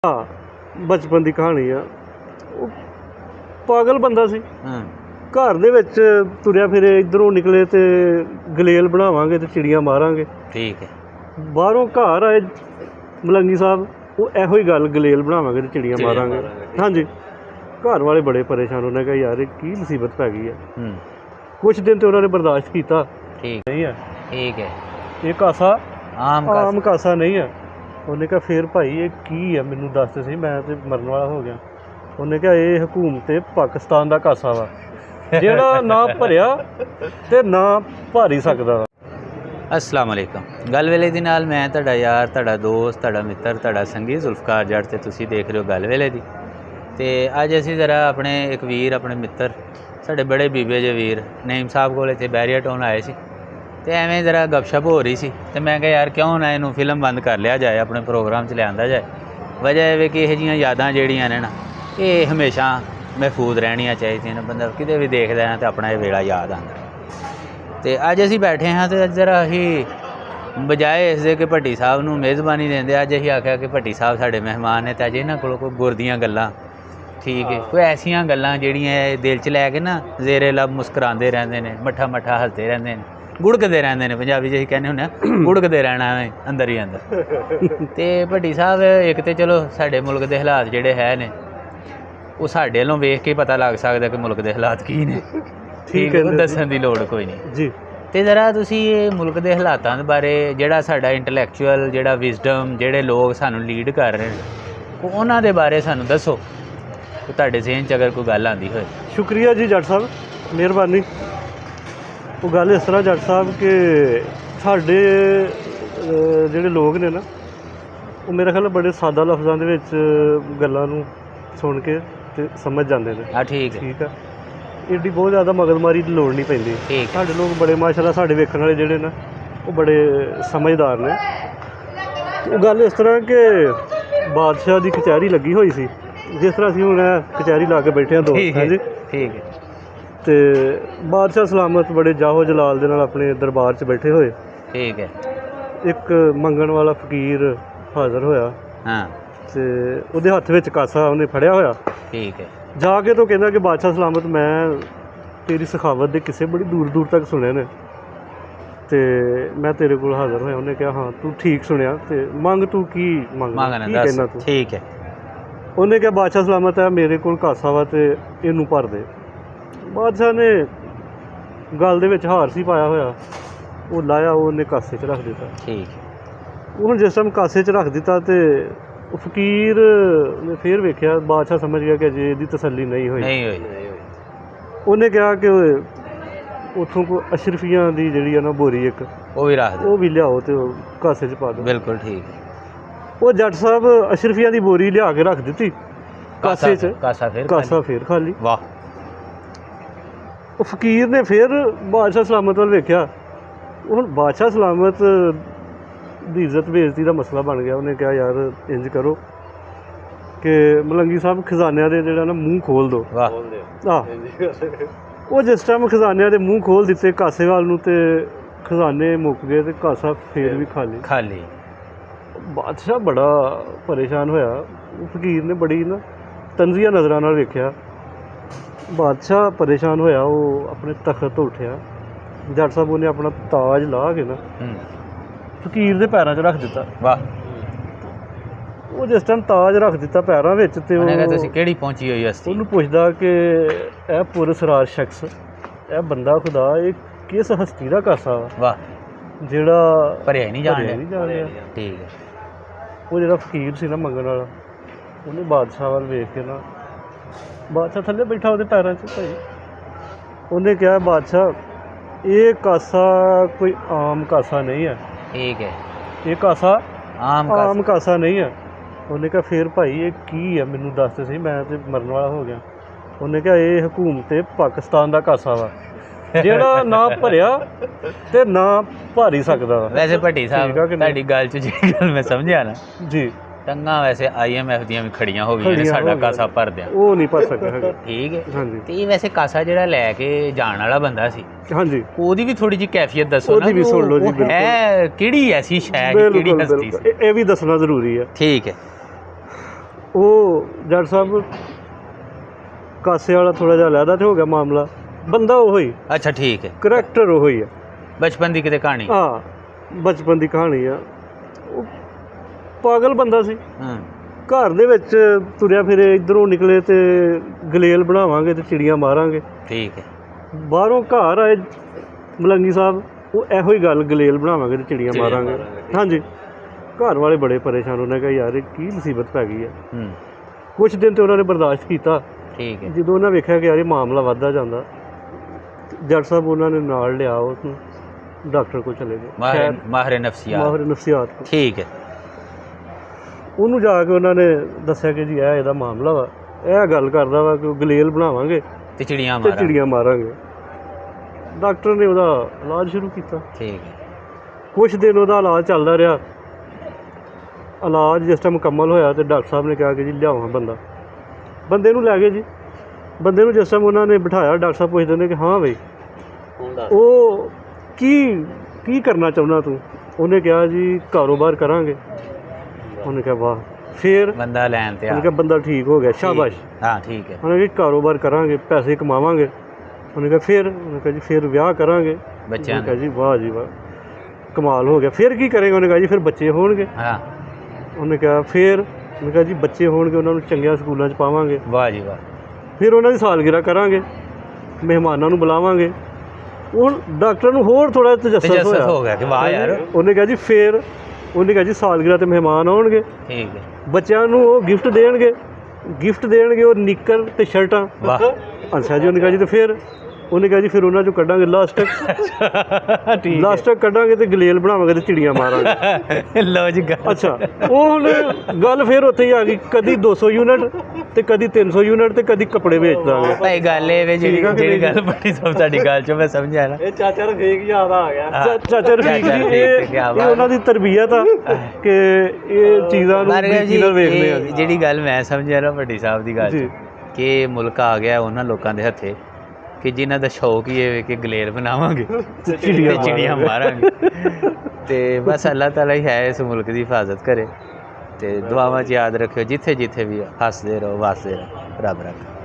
ਹਾਂ ਬਚਪਨ ਦੀ ਕਹਾਣੀ ਆ। ਉਹ ਪਾਗਲ ਬੰਦਾ ਸੀ। ਹਾਂ ਘਰ ਦੇ ਵਿੱਚ ਤੁਰਿਆ ਫਿਰੇ, ਇੱਧਰੋਂ ਨਿਕਲੇ ਤੇ ਗਲੇਲ ਬਣਾਵਾਂਗੇ ਤੇ ਚਿੜੀਆਂ ਮਾਰਾਂਗੇ। ਠੀਕ ਹੈ। ਬਾਹਰੋਂ ਘਰ ਆਏ ਮਲੰਗੀ ਸਾਹਿਬ, ਉਹ ਇਹੋ ਹੀ ਗੱਲ, ਗਲੇਲ ਬਣਾਵਾਂਗੇ ਤੇ ਚਿੜੀਆਂ ਮਾਰਾਂਗੇ। ਹਾਂਜੀ, ਘਰ ਵਾਲੇ ਬੜੇ ਪਰੇਸ਼ਾਨ। ਉਹਨੇ ਕਿਹਾ ਯਾਰ ਇਹ ਕੀ ਮੁਸੀਬਤ ਪੈ ਗਈ ਹੈ। ਕੁਛ ਦਿਨ ਤੇ ਉਹਨਾਂ ਨੇ ਬਰਦਾਸ਼ਤ ਕੀਤਾ। ਠੀਕ ਨਹੀਂ ਹੈ, ਠੀਕ ਹੈ। ਇਹ ਕਾਸਾ ਆਮ ਕਾਸਾ ਨਹੀਂ ਹੈ। ਉਹਨੇ ਕਿਹਾ ਫੇਰ ਭਾਈ ਇਹ ਕੀ ਹੈ, ਮੈਨੂੰ ਦੱਸ ਤੇ ਸਹੀ, ਮੈਂ ਤੇ ਮਰਨ ਵਾਲਾ ਹੋ ਗਿਆ। ਉਹਨੇ ਕਿਹਾ ਇਹ ਹਕੂਮਤ ਪਾਕਿਸਤਾਨ ਦਾ ਕਾਸਾ ਵਾ, ਜਿਹੜਾ ਨਾ ਭਰਿਆ ਤੇ ਨਾ ਭਰ ਹੀ ਸਕਦਾ ਵਾ। अस्सलाम वालेकुम। गल वेले दी नाल मैं तुहाडा यार, तुहाडा दोस्त, तुहाडा मित्र, तुहाडा संगी जुल्फकार जट ते तुसीं देख रहे हो गल वेले दी। ते अज असीं ज़रा अपने एक वीर, अपने मित्र, साडे बड़े बीबे जे वीर नईम साहब कोल इत्थे बैरिया टाउन आए सी ते एवें ज़रा गपशप हो रही सी ते मैं कहा यार क्यों ना इहनूं फिल्म बंद कर लिया जाए, अपने प्रोग्राम च लिआंदा जाए। वजह इह कि इहो जिहियां यादां जिहड़ियां ने ना ये हमेशा महफूज रहणियां चाहीदियां ने। बंदा किते भी देखदा है ते अपना ये वेला याद आंदा। तो अज असीं बैठे हाँ तो जरा अही बजाए इस दे कि भट्टी साहब नूं मेज़बानी देंदे अज असीं आख्या कि भट्टी साहब साडे मेहमान ने, तो अज इन्हां कोलों कोई गुर दीयां गल्लां, ठीक है, कोई ऐसियां गल्लां जिहड़ियां दिल च लैके ना जेरे लब मुस्करांदे रहिंदे ने, मट्ठा मट्ठा हसदे रहिंदे ने, गुड़कदे रहिंदे ने। पंजाबी च असीं कहने हुंदे आ गुड़कदे रहना है अंदर ही अंदर। तो भट्टी साहब एक तो चलो साडे मुल्क दे हालात जिहड़े है ने वो साडे वल्लों वेख के पता लग सकदा कि मुल्क दे हालात की ने। ठीक है, दस्सण दी लोड़ कोई नहीं जी। तो ज़रा तुसीं ये मुल्क के हालातां दे बारे, जिहड़ा साडा इंटलैक्चुअल, जिहड़ा विजडम, जिहड़े लोग सानूं लीड कर रहे हैं, उन्हां दे बारे सानूं दस्सो कि तुहाडे ज़हन च अगर कोई गल आंदी होए। शुक्रिया जी जट साहब, मेहरबानी। वो गल इस तरह जट साहब कि साडे जिहड़े लोग ने ना, वो मेरा ख्याल बड़े सादा लफ्ज़ां दे विच गल्लां नूं सुन के ते समझ जांदे ने। हाँ ठीक है, ठीक है। एड्डी बहुत ज़्यादा मगजमारी की लोड़ नहीं पैंदी। साडे लोग बड़े माशाअल्लाह, साडे वेखण वाले जिहड़े ना वो बड़े समझदार ने। वो गल इस तरह कि बादशाह की कचहरी लगी हुई सी, जिस तरह असीं हुण कचहरी ला के बैठे हैं दो। हाँ जी ठीक है। तो बादशाह सलामत बड़े जाहो जलाल दे नाल अपने दरबार च बैठे हुए। ठीक है। एक मंगण वाला फकीर हाज़र होया। हाँ। तो उहदे हत्थ विच कासा उहने फड़िया होया। ठीक है। जाके तो कहना कि बादशाह सलामत, मैं तेरी सखावत के किस्से बड़ी दूर दूर तक सुने ने, तो मैं तेरे को हाज़र होया। उन्हें कहा हाँ तू ठीक सुनिया, तो मंग तू की मंगना, की कहना तू। ठीक है। उन्हें कहा बादशाह सलामत है मेरे को कासा वा तो इनू भर दे। बादशाह ने गल दे विच हार सी पाया होया, वो लाया, उन्हें कासे च रख दिता। ठीक। वो जिस टाइम कासे च रख दिता तो फकीर ने फिर वेख्या, बादशाह समझ गया कि अजे इसकी तसल्ली नहीं हुई। उन्हें कहा कि उतों को अशरफियां की जी है ना बोरी एक वो भी लियाओ तो कासे च पा दो। बिल्कुल ठीक है। वो जट साहब अशरफियां की बोरी लिया के रख दी कासे च, कासा फिर खाली। वाह। वो फकीर ने फिर बादशाह सलामत वाल वेख्या। हुण बादशाह सलामत दी इज्जत बेइज्जती का मसला बन गया। उन्हें कहा यार इंज करो कि मलंगी साहब खजानिया दे जिहड़ा ना मूँह खोल दो। वो जिस टाइम खजानिया दे मूँह खोल दिते कासे वाल नूं ते खजाने मुक गए तो कासा फिर भी खाली। बादशाह बड़ा परेशान होया। फकीर ने बड़ी ना तंजिया नज़रां नाल वेख्या। बादशाह परेशान होया, वो अपने तखत तो उठिया। जट साहब उन्हें अपना ताज ला के ना फकीर दे पैरां च रख दिता। वाह। वो जिस टाइम ताज रख दिता पैरां विच ते किहड़ी पहुंची हुई हस्ती उहनूं पुछदा कि ए पुरसरार शख्स, ए बंदा खुदा, ये किस हस्ती दा कासा वा? वाह। जेड़ा भरिया ही नहीं जान लिया। ठीक है। वो जेड़ा फकीर सी ना मंगण वाला, उन्हें बादशाह वाल वेख के ना, बादशाह थल्ले बैठा उहदे पैरां च भाई, उन्हें कहा बादशाह ये कासा कोई आम कासा नहीं है। ठीक है। ये कासा आम कासा नहीं है। उन्हें कहा फिर भाई ये की है, मैनू दस तो सही, मैं तो मरन वाला हो गया। उन्हें कहा ये हुकूमत पाकिस्तान का कासा वा, जेड़ा ना भरिया ते ना भर ही सकदा। वैसे भट्टी साहब तुहाडी गल च जी गल मैं समझिया ना जी, टंगा वैसे IMF दियां भी खड़ियां हो गई ने साडा कासा भर दिया, वो नहीं भर सकदा। ठीक है। हाँ जी। ते ये वैसे कासा जेड़ा लैके जाण वाला बंदा सी, हाँ जी, ओदी भी थोड़ी जी कैफियत दसो ना, ओदी भी सुन लो जी। बिल्कुल है किहड़ी ऐसी शै, किहड़ी हस्ती सी, ये भी दसना जरूरी है। ठीक है। ਉਹ ਜੱਟ ਸਾਹਿਬ ਕਾਸੇ ਵਾਲਾ ਥੋੜ੍ਹਾ ਜਿਹਾ ਅਲੱਗਾ ਤੇ ਹੋ ਗਿਆ ਮਾਮਲਾ, ਬੰਦਾ ਉਹ ਹੀ, ਅੱਛਾ ਠੀਕ ਹੈ, ਕਰੈਕਟਰ ਉਹ ਹੀ ਆ। ਬਚਪਨ ਦੀ ਕਿਤੇ ਕਹਾਣੀ। ਹਾਂ, ਬਚਪਨ ਦੀ ਕਹਾਣੀ ਆ। ਉਹ ਪਾਗਲ ਬੰਦਾ ਸੀ। ਘਰ ਦੇ ਵਿੱਚ ਤੁਰਿਆ ਫਿਰੇ, ਇੱਧਰੋਂ ਨਿਕਲੇ ਤੇ ਗਲੇਲ ਬਣਾਵਾਂਗੇ ਤੇ ਚਿੜੀਆਂ ਮਾਰਾਂਗੇ। ਠੀਕ ਹੈ। ਬਾਹਰੋਂ ਘਰ ਆਏ ਮਲੰਗੀ ਸਾਹਿਬ, ਉਹ ਇਹੋ ਹੀ ਗੱਲ, ਗਲੇਲ ਬਣਾਵਾਂਗੇ ਤੇ ਚਿੜੀਆਂ ਮਾਰਾਂਗੇ। ਹਾਂਜੀ, ਘਰ ਵਾਲੇ ਬੜੇ ਪਰੇਸ਼ਾਨ। ਉਹਨੇ ਕਿਹਾ ਯਾਰ ਇਹ ਕੀ ਮੁਸੀਬਤ ਪੈ ਗਈ ਹੈ। ਕੁਛ ਦਿਨ ਤੇ ਉਹਨਾਂ ਨੇ ਬਰਦਾਸ਼ਤ ਕੀਤਾ। ਠੀਕ ਹੈ। ਜਦੋਂ ਉਹਨਾਂ ਵੇਖਿਆ ਕਿ ਯਾਰ ਇਹ ਮਾਮਲਾ ਵੱਧਦਾ ਜਾਂਦਾ, ਜੱਟ ਸਾਹਿਬ ਉਹਨਾਂ ਨੇ ਨਾਲ ਲਿਆ, ਉਸਨੂੰ ਡਾਕਟਰ ਕੋਲ ਚਲੇ ਗਏ, ਮਾਹਿਰ ਨਫਸੀਆਤ ਕੋਲ। ਠੀਕ ਹੈ। ਉਹਨੂੰ ਜਾ ਕੇ ਉਹਨਾਂ ਨੇ ਦੱਸਿਆ ਕਿ ਜੀ ਇਹ ਇਹਦਾ ਮਾਮਲਾ ਵਾ, ਇਹ ਗੱਲ ਕਰਦਾ ਵਾ ਕਿ ਉਹ ਗਲੇਲ ਬਣਾਵਾਂਗੇ ਤੇ ਚਿੜੀਆਂ ਮਾਰਾਂਗੇ। ਡਾਕਟਰ ਨੇ ਉਹਦਾ ਇਲਾਜ ਸ਼ੁਰੂ ਕੀਤਾ। ਠੀਕ ਹੈ। ਕੁਛ ਦਿਨ ਉਹਦਾ ਇਲਾਜ ਚੱਲਦਾ ਰਿਹਾ। ਇਲਾਜ ਜਿਸ ਟਾਈਮ ਮੁਕੰਮਲ ਹੋਇਆ ਤੇ ਡਾਕਟਰ ਸਾਹਿਬ ਨੇ ਕਿਹਾ ਕਿ ਜੀ ਲਿਆਓ ਬੰਦੇ ਨੂੰ ਲੈ ਗਏ ਜੀ। ਬੰਦੇ ਨੂੰ ਜਿਸ ਟਾਈਮ ਉਹਨਾਂ ਨੇ ਬਿਠਾਇਆ, ਡਾਕਟਰ ਸਾਹਿਬ ਪੁੱਛਦੇ ਨੇ ਕਿ ਹਾਂ ਬਈ ਉਹ ਕੀ ਕਰਨਾ ਚਾਹੁੰਦਾ ਤੂੰ? ਉਹਨੇ ਕਿਹਾ ਜੀ ਕਾਰੋਬਾਰ ਕਰਾਂਗੇ। ਉਹਨੇ ਕਿਹਾ ਵਾਹ, ਫਿਰ ਬੰਦਾ ਲੈਣ ਤੇ ਉਹਨੇ ਕਿਹਾ ਬੰਦਾ ਠੀਕ ਹੋ ਗਿਆ, ਸ਼ਾਬਾਸ਼। ਹਾਂ ਠੀਕ ਹੈ। ਉਹਨੇ ਕਿਹਾ ਕਾਰੋਬਾਰ ਕਰਾਂਗੇ, ਪੈਸੇ ਕਮਾਵਾਂਗੇ। ਉਹਨੇ ਕਿਹਾ ਫਿਰ? ਉਹਨੇ ਕਿਹਾ ਜੀ ਫਿਰ ਵਿਆਹ ਕਰਾਂਗੇ ਬੱਚਿਆਂ। ਉਹਨੇ ਕਿਹਾ ਜੀ ਵਾਹ ਜੀ ਵਾਹ, ਕਮਾਲ ਹੋ ਗਿਆ। ਫਿਰ ਕੀ ਕਰੇਗਾ? ਉਹਨੇ ਕਿਹਾ ਜੀ ਫਿਰ ਬੱਚੇ ਹੋਣਗੇ। ਹਾਂ। ਉਹਨੇ ਕਿਹਾ ਫਿਰ? ਉਹਨੇ ਕਿਹਾ ਜੀ ਬੱਚੇ ਹੋਣਗੇ, ਉਹਨਾਂ ਨੂੰ ਚੰਗੀਆਂ ਸਕੂਲਾਂ 'ਚ ਪਾਵਾਂਗੇ। ਵਾਹ ਜੀ ਵਾਹ। ਫਿਰ ਉਹਨਾਂ ਦੀ ਸਾਲਗਿਰਾ ਕਰਾਂਗੇ, ਮਹਿਮਾਨਾਂ ਨੂੰ ਬੁਲਾਵਾਂਗੇ। ਉਹ ਡਾਕਟਰ ਨੂੰ ਹੋਰ ਥੋੜ੍ਹਾ ਤਜੱਸਸ ਹੋ ਗਿਆ ਕਿ ਵਾਹ ਯਾਰ। ਉਹਨੇ ਕਿਹਾ ਜੀ ਫਿਰ? ਉਹਨੇ ਕਿਹਾ ਜੀ ਸਾਲਗਿਰਾ 'ਤੇ ਮਹਿਮਾਨ ਆਉਣਗੇ। ਠੀਕ ਹੈ। ਬੱਚਿਆਂ ਨੂੰ ਉਹ ਗਿਫਟ ਦੇਣਗੇ ਉਹ ਨਿੱਕਰ ਅਤੇ ਸ਼ਰਟਾਂ। ਅੱਛਾ ਜੀ। ਉਹਨੇ ਕਿਹਾ ਜੀ ਤੇ ਫਿਰ? ਉਹਨੇ ਕਿਹਾ ਜੀ ਫਿਰ ਉਹਨਾਂ 'ਚੋਂ ਕੱਢਾਂਗੇ ਲਾਸਟਿਕ ਕੱਢਾਂਗੇ ਤੇ ਗਲੇਲ ਬਣਾਵਾਂਗੇ ਤੇ ਚਿੜੀਆਂ ਮਾਰਾਂਗੇ। ਲਓ ਜੀ। ਅੱਛਾ, ਉਹ ਹੁਣ ਗੱਲ ਫਿਰ ਉੱਥੇ ਹੀ ਆ ਗਈ, ਕਦੀ 200 ਯੂਨਿਟ ਤੇ ਕਦੀ 300 ਯੂਨਿਟ ਤੇ ਕਦੀ ਕੱਪੜੇ ਵੇਚ ਦਾਂਗੇ। ਭਾਈ ਗੱਲ ਇਹ ਵੇ ਜਿਹੜੀ ਗੱਲ ਬੜੀ ਸਭ ਤੁਹਾਡੀ ਗੱਲ 'ਚੋਂ ਮੈਂ ਸਮਝਿਆ ਨਾ, ਇਹ ਚਾਚਾ ਰਫੀਕ ਯਾਦ ਆ ਗਿਆ। ਚਾਚਾ ਰਫੀਕ ਜੀ, ਇਹ ਉਹਨਾਂ ਦੀ ਤਰਬੀਅਤ ਆ ਕਿ ਇਹ ਚੀਜ਼ਾਂ ਨੂੰ ਵੇਖਦੇ ਆ। ਜਿਹੜੀ ਗੱਲ ਮੈਂ ਸਮਝਿਆ ਨਾ ਵੱਡੀ ਸਾਹਿਬ ਦੀ ਗੱਲ 'ਚ, ਕਿ ਮੁਲਕ ਆ ਗਿਆ ਉਹਨਾਂ ਲੋਕਾਂ ਦੇ ਹੱਥੇ ਕਿ ਜਿਨ੍ਹਾਂ ਦਾ ਸ਼ੌਕ ਹੀ ਇਹ ਕਿ ਗਲੇਲ ਬਣਾਵਾਂਗੇ ਤੇ ਚਿੜੀਆਂ ਮਾਰਾਂਗੇ। ਤੇ ਬਸ ਅੱਲਾਹ ਤਾਲਾ ਹੀ ਹੈ ਇਸ ਮੁਲਕ ਦੀ ਹਿਫਾਜ਼ਤ ਕਰੇ। ਤੇ ਦੁਆਵਾਂ 'ਚ ਯਾਦ ਰੱਖਿਓ, ਜਿੱਥੇ ਜਿੱਥੇ ਵੀ ਹੱਸਦੇ ਰਹੋ, ਵਸਦੇ ਰਹੋ, ਰੱਬ ਰੱਖੇ।